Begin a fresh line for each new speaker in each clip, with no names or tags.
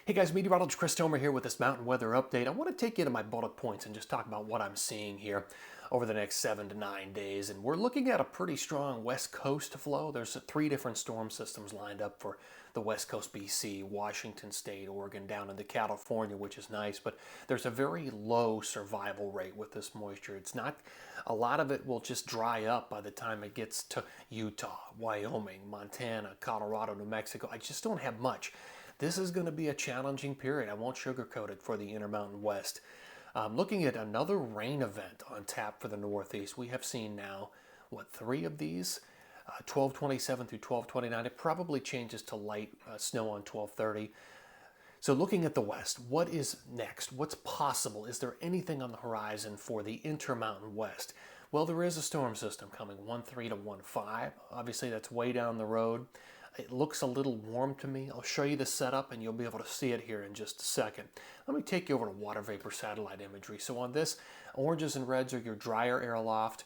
Hey guys, Meteorologist Chris Tomer here with this mountain weather update. I want to take you to my bullet points and just talk about what I'm seeing here over the next 7 to 9 days. And we're looking at a pretty strong west coast flow. There's 3 different storm systems lined up for the west coast BC, Washington State, Oregon, down into California, which is nice. But there's a very low survival rate with this moisture. It's not, a lot of it will just dry up by the time it gets to Utah, Wyoming, Montana, Colorado, New Mexico. I just don't have much. This is going to be a challenging period. I won't sugarcoat it for the Intermountain West. Looking at another rain event on tap for the Northeast. We have seen now, 3 of these? 1227 through 1229. It probably changes to light snow on 1230. So looking at the West, what is next? What's possible? Is there anything on the horizon for the Intermountain West? Well, there is a storm system coming, 1.3 to 1.5. Obviously, that's way down the road. It looks a little warm to me. I'll show you the setup and you'll be able to see it here in just a second. Let me take you over to water vapor satellite imagery. So on this, oranges and reds are your drier air aloft.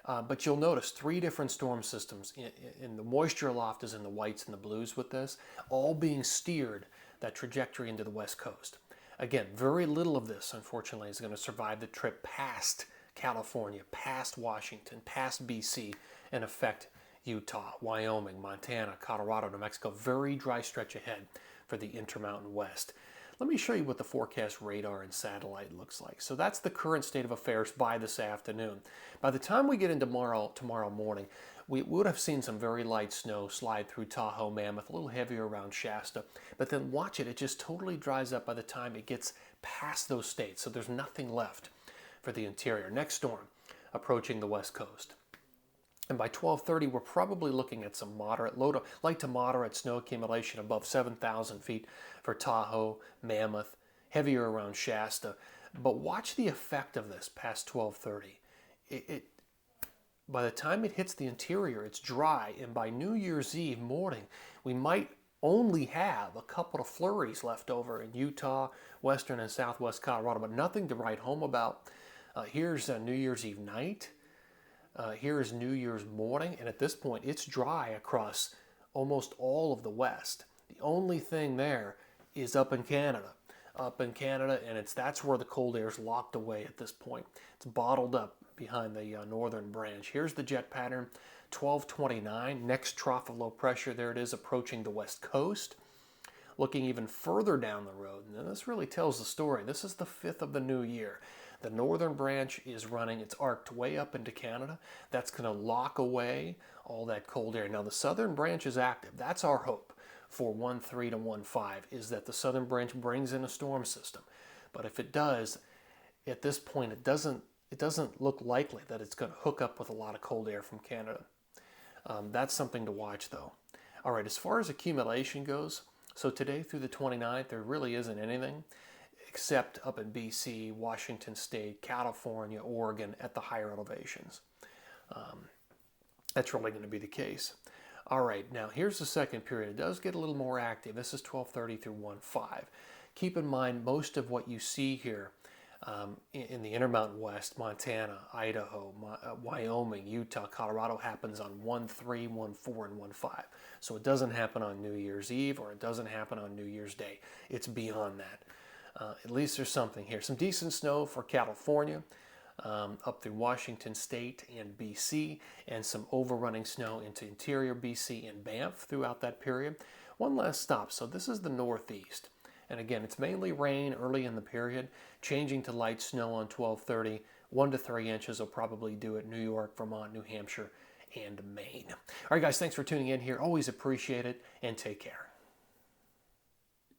But you'll notice 3 different storm systems. In the moisture aloft is in the whites and the blues with this, all being steered that trajectory into the west coast. Again, very little of this, unfortunately, is going to survive the trip past California, past Washington, past BC, and affect Utah, Wyoming, Montana, Colorado, New Mexico. Very dry stretch ahead for the Intermountain West. Let me show you what the forecast radar and satellite looks like. So that's the current state of affairs by this afternoon. By the time we get into tomorrow morning, we would have seen some very light snow slide through Tahoe, Mammoth, a little heavier around Shasta. But then watch it, it just totally dries up by the time it gets past those states. So there's nothing left for the interior. Next storm approaching the west coast. And by 1230, we're probably looking at some light to moderate snow accumulation above 7,000 feet for Tahoe, Mammoth, heavier around Shasta. But watch the effect of this past 1230. By the time it hits the interior, it's dry, and by New Year's Eve morning, we might only have a couple of flurries left over in Utah, western and southwest Colorado, but nothing to write home about. Here's New Year's Eve night. Here is New Year's morning, and at this point, it's dry across almost all of the West. The only thing there is up in Canada. And that's where the cold air is locked away at this point. It's bottled up behind the northern branch. Here's the jet pattern, 1229, next trough of low pressure. There it is approaching the west coast. Looking even further down the road, and this really tells the story. This is the 5th of the new year. The northern branch is running, it's arced way up into Canada. That's going to lock away all that cold air. Now the southern branch is active. That's our hope for 1.3 to 1.5, is that the southern branch brings in a storm system. But if it does, at this point, it doesn't look likely that it's going to hook up with a lot of cold air from Canada. That's something to watch though. All right, as far as accumulation goes, so today through the 29th, there really isn't anything except up in BC, Washington State, California, Oregon at the higher elevations. That's really going to be the case. All right, now here's the second period. It does get a little more active. This is 1230 through 1.5. Keep in mind, most of what you see here in the Intermountain West, Montana, Idaho, Wyoming, Utah, Colorado happens on 1.3, 1.4, and 1.5. So it doesn't happen on New Year's Eve or it doesn't happen on New Year's Day. It's beyond that. At least there's something here. Some decent snow for California, up through Washington State and BC, and some overrunning snow into interior BC and Banff throughout that period. One last stop. So this is the Northeast. And again, it's mainly rain early in the period, changing to light snow on 1230. 1 to 3 inches will probably do it. New York, Vermont, New Hampshire, and Maine. All right, guys, thanks for tuning in here. Always appreciate it, and take care.